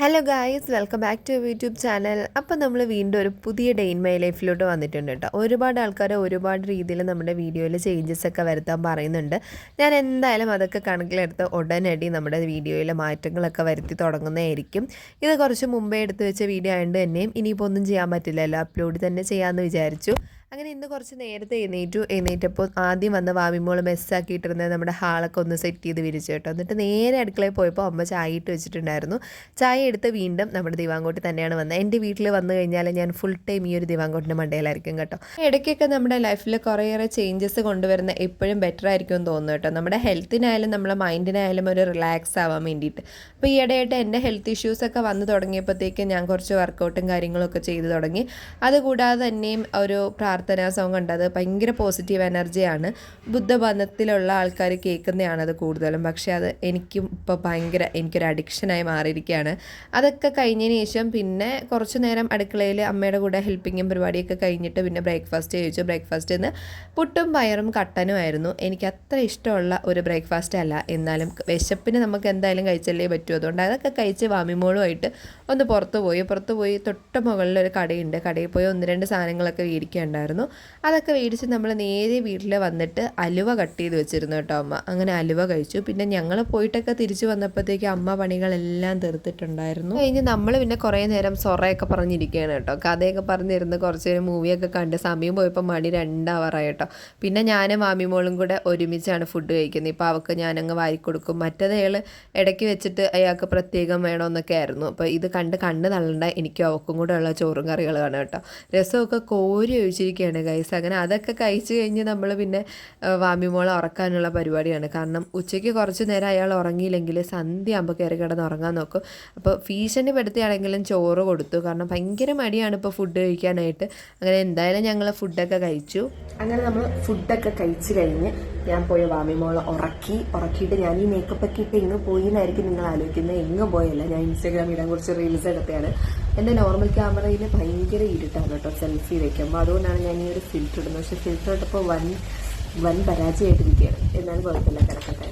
Hello guys, welcome back to YouTube channel. അപ്പോൾ നമ്മൾ വീണ്ടും ഒരു പുതിയ ഡേ ഇൻ മൈ ലൈഫിലോട്ട് വന്നിട്ടുണ്ട് കേട്ടോ. ഒരുപാട് ആൾക്കാർ ഒരുപാട് രീതിയിൽ നമ്മുടെ വീഡിയോയിൽ ചേഞ്ചസ് ഒക്കെ വരുത്താൻ പറയുന്നുണ്ട്. ഞാൻ എന്തായാലും അതൊക്കെ കണക്കിലെടുത്ത് ഉടനടി നമ്മുടെ വീഡിയോയിൽ മാറ്റങ്ങളൊക്കെ വരുത്തി തുടങ്ങുന്നതായിരിക്കും. ഇത് കുറച്ച് മുമ്പേ എടുത്ത് വെച്ച വീഡിയോ ആയതുകൊണ്ട് തന്നെയും ഇനിയിപ്പോൾ ഒന്നും ചെയ്യാൻ പറ്റില്ലല്ലോ, അപ്ലോഡ് തന്നെ ചെയ്യാമെന്ന് വിചാരിച്ചു. അങ്ങനെ ഇന്ന് കുറച്ച് നേരത്തെ എഴുന്നേറ്റപ്പോൾ ആദ്യം വന്ന് വാമിമോൾ മെസ്സാക്കിയിട്ടിരുന്നത് നമ്മുടെ ഹാളൊക്കെ ഒന്ന് സെറ്റ് ചെയ്ത് വിരിച്ചു കേട്ടോ. എന്നിട്ട് നേരെ അടുക്കളയിൽ പോയപ്പോൾ അമ്മ ചായ ഇട്ട് വെച്ചിട്ടുണ്ടായിരുന്നു. ചായ എടുത്ത് വീണ്ടും നമ്മുടെ ദിവാങ്കോട്ട് തന്നെയാണ് വന്നത്. എൻ്റെ വീട്ടിൽ വന്നു കഴിഞ്ഞാൽ ഞാൻ ഫുൾ ടൈം ഈ ഒരു ദിവാങ്കോട്ടിൻ്റെ മണ്ടയിലായിരിക്കും കേട്ടോ. ഇടയ്ക്കൊക്കെ നമ്മുടെ ലൈഫിൽ കുറേയേറെ ചേഞ്ചസ് കൊണ്ടുവരുന്ന എപ്പോഴും ബെറ്റർ ആയിരിക്കും എന്ന് തോന്നുന്നു കേട്ടോ. നമ്മുടെ ഹെൽത്തിനായാലും നമ്മുടെ മൈൻഡിനായാലും ഒരു റിലാക്സ് ആവാൻ വേണ്ടിയിട്ട്. അപ്പോൾ ഈയിടെയായിട്ട് എൻ്റെ ഹെൽത്ത് ഇഷ്യൂസൊക്കെ വന്നു തുടങ്ങിയപ്പോഴത്തേക്ക് ഞാൻ കുറച്ച് വർക്കൗട്ടും കാര്യങ്ങളൊക്കെ ചെയ്തു തുടങ്ങി. അതുകൂടാതെ തന്നെയും ഒരു പ്രാർത്ഥനാ സോങ് ഉണ്ട്. അത് ഭയങ്കര പോസിറ്റീവ് എനർജിയാണ്. ബുദ്ധമതത്തിലുള്ള ആൾക്കാർ കേൾക്കുന്നതാണത് കൂടുതലും. പക്ഷേ അത് എനിക്കും ഇപ്പോൾ എനിക്കൊരു അഡിക്ഷനായി മാറിയിരിക്കുകയാണ്. അതൊക്കെ കഴിഞ്ഞതിന് ശേഷം പിന്നെ കുറച്ച് നേരം അടുക്കളയിൽ അമ്മയുടെ കൂടെ ഹെൽപ്പിങ്ങും പരിപാടിയൊക്കെ കഴിഞ്ഞിട്ട് പിന്നെ ബ്രേക്ക്ഫാസ്റ്റ് കഴിച്ചു. ബ്രേക്ക്ഫാസ്റ്റിന് പുട്ടും പയറും കട്ടനുമായിരുന്നു. എനിക്ക് അത്ര ഇഷ്ടമുള്ള ഒരു ബ്രേക്ക്ഫാസ്റ്റ് അല്ല, എന്നാലും വിശപ്പിന് നമുക്ക് എന്തായാലും കഴിച്ചല്ലേ പറ്റൂ. അതുകൊണ്ട് അതൊക്കെ കഴിച്ച് വാമിമോളുമായിട്ട് ഒന്ന് പുറത്ത് പോയി തൊട്ട് മുകളിലൊരു കടയുണ്ട്. കടയിൽ പോയി 1-2 സാധനങ്ങളൊക്കെ മേടിക്കുകയുണ്ടായിരുന്നു. അതൊക്കെ മേടിച്ച് നമ്മൾ നേരെ വീട്ടിൽ വന്നിട്ട് അലുവ കട്ട് ചെയ്ത് വെച്ചിരുന്നു കേട്ടോ അമ്മ. അങ്ങനെ അലുവ കഴിച്ചു. പിന്നെ ഞങ്ങൾ പോയിട്ടൊക്കെ തിരിച്ചു വന്നപ്പോഴത്തേക്ക് അമ്മ പണികളെല്ലാം തീർത്തിട്ടുണ്ടായിരുന്നു. കഴിഞ്ഞ് നമ്മൾ പിന്നെ കുറേ നേരം സൊറയൊക്കെ പറഞ്ഞിരിക്കുകയാണ് കേട്ടോ. കഥയൊക്കെ പറഞ്ഞിരുന്ന് കുറച്ച് നേരം മൂവിയൊക്കെ കണ്ട് സമയം പോയപ്പോൾ മണി 2 ആവാറായി കേട്ടോ. പിന്നെ ഞാനും മാമിമോളും കൂടെ ഒരുമിച്ചാണ് ഫുഡ് കഴിക്കുന്നത്. ഇപ്പോൾ അവൾക്ക് ഞാനങ്ങ് വാരിക്കൊടുക്കും. മറ്റേതയാൾ ഇടയ്ക്ക് വെച്ചിട്ട് അയാൾക്ക് പ്രത്യേകം വേണമെന്നൊക്കെ ആയിരുന്നു. അപ്പോൾ ഇത് കണ്ണ് തള്ളണ്ട, എനിക്കും അവൾക്കും കൂടെ ഉള്ള ചോറും കറികളുമാണ് കേട്ടോ. രസമൊക്കെ കോരി ഒഴിച്ചിരിക്കുകയാണ് ഗൈസ്. അങ്ങനെ അതൊക്കെ കഴിച്ച് കഴിഞ്ഞ് നമ്മൾ പിന്നെ വാമിമോളെ ഉറക്കാനുള്ള പരിപാടിയാണ്. കാരണം ഉച്ചയ്ക്ക് കുറച്ച് നേരം അയാൾ ഉറങ്ങിയില്ലെങ്കിൽ സന്ധ്യ ആകുമ്പോൾ കയറി കിടന്ന് ഉറങ്ങാൻ നോക്കും. അപ്പോൾ ഭീഷണി പെടുത്തിയാണെങ്കിലും ചോറ് കൊടുത്തു. കാരണം ഭയങ്കര മടിയാണ് ഇപ്പോൾ ഫുഡ് കഴിക്കാനായിട്ട്. അങ്ങനെ എന്തായാലും ഞങ്ങൾ ഫുഡൊക്കെ കഴിച്ചു. അങ്ങനെ നമ്മൾ ഫുഡൊക്കെ കഴിച്ച് കഴിഞ്ഞ് ഞാൻ പോയി വാമിമോളെ ഉറക്കിയിട്ട് ഞാൻ ഈ മേക്കപ്പൊക്കെ ഇട്ട് എങ്ങ് പോയി എന്നായിരിക്കും നിങ്ങൾ ആലോചിക്കുന്നത്. എങ്ങും പോയല്ല, ഞാൻ ഇൻസ്റ്റാഗ്രാമിൽ ഇടാൻ കുറച്ച് റീൽസ് എടുത്തതാണ്. എൻ്റെ നോർമൽ ക്യാമറയിൽ ഭയങ്കര ഇരുട്ടാണ് കേട്ടോ സെൽഫി വയ്ക്കുമ്പോൾ. അതുകൊണ്ടാണ് ഞാൻ ഈ ഒരു ഫിൽറ്റർ ഇടുന്നത്. പക്ഷേ ഫിൽറ്റർ ഇട്ടപ്പോൾ വൻ പരാജയമായിട്ടിരിക്കുകയാണ്. എന്നാലും കുഴപ്പമില്ല, കിടക്കട്ടെ.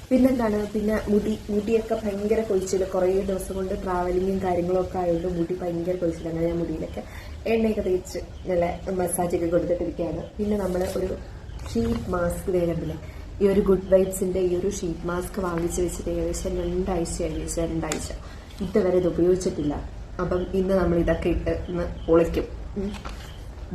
പിന്നെന്താണ്, പിന്നെ മുടിയൊക്കെ ഭയങ്കര കൊഴിച്ചിൽ. കുറേ ദിവസം കൊണ്ട് ട്രാവലിങ്ങും കാര്യങ്ങളൊക്കെ ആയതുകൊണ്ട് മുടി ഭയങ്കര കൊഴിച്ചിൽ. അങ്ങനെ ഞാൻ മുടിയിലൊക്കെ എണ്ണയൊക്കെ തേച്ച് നല്ല മസാജൊക്കെ കൊടുത്തിട്ടിരിക്കുകയാണ്. പിന്നെ നമ്മൾ ഒരു ഷീറ്റ് മാസ്ക് വേഗത്തില്ലേ, ഈ ഒരു ഗുഡ് വൈബ്സിൻ്റെ ഈ ഒരു ഷീറ്റ് മാസ്ക് വാങ്ങിച്ച് വെച്ചിട്ട് ഏകദേശം 2 ആഴ്ച ഇതുവരെ ഇത് ഉപയോഗിച്ചിട്ടില്ല. അപ്പം ഇന്ന് നമ്മൾ ഇതൊക്കെ ഇട്ട് ഇന്ന് പൊളിക്കും.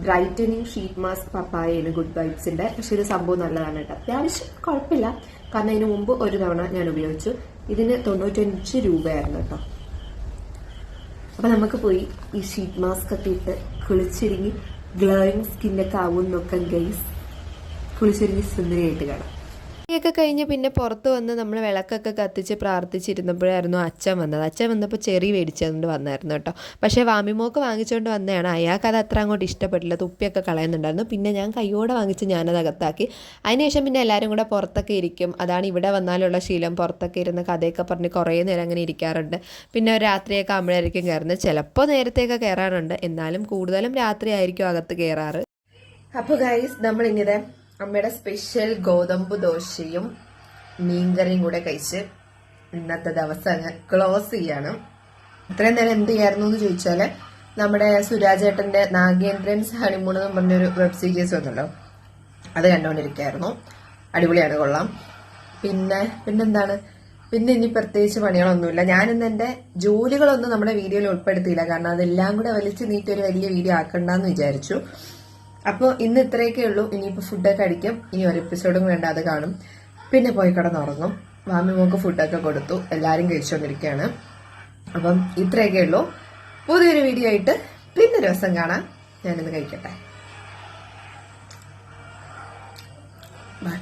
ബ്രൈറ്റനിങ് ഷീറ്റ് മാസ്ക് പപ്പായയാണ് ഗുഡ് വൈബ്സിന്റെ. പക്ഷെ ഇത് സംഭവം നല്ലതാണ് കേട്ടോ. അത്യാവശ്യം കുഴപ്പമില്ല. കാരണം ഇതിനു മുമ്പ് ഒരു തവണ ഞാൻ ഉപയോഗിച്ചു. ഇതിന് 95 രൂപയായിരുന്നു കേട്ടോ. അപ്പൊ നമുക്ക് പോയി ഈ ഷീറ്റ് മാസ്ക് ഒക്കെ ഇട്ട് കുളിച്ചിരുങ്ങി ഗ്ലോയിങ് സ്കിന്നൊക്കെ ആവുന്നൊക്കെ ഗൈസ് കുളിച്ചിരുങ്ങി സുന്ദരിയായിട്ട് കാണാം. ഒക്കെ കഴിഞ്ഞ് പിന്നെ പുറത്ത് വന്ന് നമ്മൾ വിളക്കൊക്കെ കത്തിച്ച് പ്രാർത്ഥിച്ചിരുന്നപ്പോഴായിരുന്നു അച്ഛൻ വന്നത്. അച്ഛൻ വന്നപ്പോൾ ചെറി മേടിച്ചുകൊണ്ട് വന്നായിരുന്നു കേട്ടോ. പക്ഷേ വാമിമോക്ക് വാങ്ങിച്ചുകൊണ്ട് വന്നതാണ്. അയാൾക്ക് അത് അത്ര അങ്ങോട്ട് ഇഷ്ടപ്പെട്ടില്ല, തുപ്പിയൊക്കെ കളയുന്നുണ്ടായിരുന്നു. പിന്നെ ഞാൻ കൈയോടെ വാങ്ങിച്ച് ഞാനത് അകത്താക്കി. അതിനുശേഷം പിന്നെ എല്ലാവരും കൂടെ പുറത്തൊക്കെ ഇരിക്കും. അതാണ് ഇവിടെ വന്നാലുള്ള ശീലം. പുറത്തൊക്കെ ഇരുന്ന് കഥയൊക്കെ പറഞ്ഞ് കുറേ നേരം അങ്ങനെ ഇരിക്കാറുണ്ട്. പിന്നെ രാത്രിയൊക്കെ ആകുമ്പോഴായിരിക്കും കയറുന്നത്. ചിലപ്പോൾ നേരത്തെയൊക്കെ കയറാറുണ്ട്, എന്നാലും കൂടുതലും രാത്രി ആയിരിക്കും അകത്ത് കയറാറ്. അപ്പോൾ ഗൈസ്, നമ്മളിങ്ങനെ അമ്മയുടെ സ്പെഷ്യൽ ഗോതമ്പ് ദോശയും മീൻകറിയും കൂടെ കഴിച്ച് ഇന്നത്തെ ദിവസം അങ്ങ് ക്ലോസ് ചെയ്യാണ്. ഇത്രയും നേരം എന്ത് ചെയ്യായിരുന്നു എന്ന് ചോദിച്ചാൽ, നമ്മുടെ സുരാജേട്ടന്റെ നാഗേന്ദ്രൻസ് ഹണിമൂൺ എന്ന് പറഞ്ഞൊരു വെബ് സീരീസ് വന്നല്ലോ, അത് കണ്ടുകൊണ്ടിരിക്കുകയായിരുന്നു. അടിപൊളിയാണ്, കൊള്ളാം. പിന്നെന്താണ്, പിന്നെ ഇനി പ്രത്യേകിച്ച് പണികളൊന്നുമില്ല. ഞാനിന്ന് എൻ്റെ ജോലികളൊന്നും നമ്മുടെ വീഡിയോയിൽ ഉൾപ്പെടുത്തിയില്ല. കാരണം അതെല്ലാം കൂടെ വലിച്ചു നീട്ടി ഒരു വലിയ വീഡിയോ ആക്കണ്ടെന്ന് വിചാരിച്ചു. അപ്പോൾ ഇന്ന് ഇത്രയൊക്കെ ഉള്ളൂ. ഇനിയിപ്പോൾ ഫുഡൊക്കെ അടിക്കും. ഇനി ഒരു എപ്പിസോഡും വേണ്ട, അത് കാണും. പിന്നെ പോയി കിടന്നുറങ്ങും. മാമിമോക്ക് ഫുഡൊക്കെ കൊടുത്തു, എല്ലാവരും കഴിച്ചുകൊണ്ടിരിക്കുകയാണ്. അപ്പം ഇത്രയൊക്കെ ഉള്ളൂ. പുതിയൊരു വീഡിയോ ആയിട്ട് പിന്നെ ഒരു ദിവസം കാണാം. ഞാനിന്ന് കഴിക്കട്ടെ. ബൈ.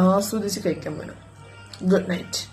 ആസ്വദിച്ച് കഴിക്കാൻ പോലും. Good night.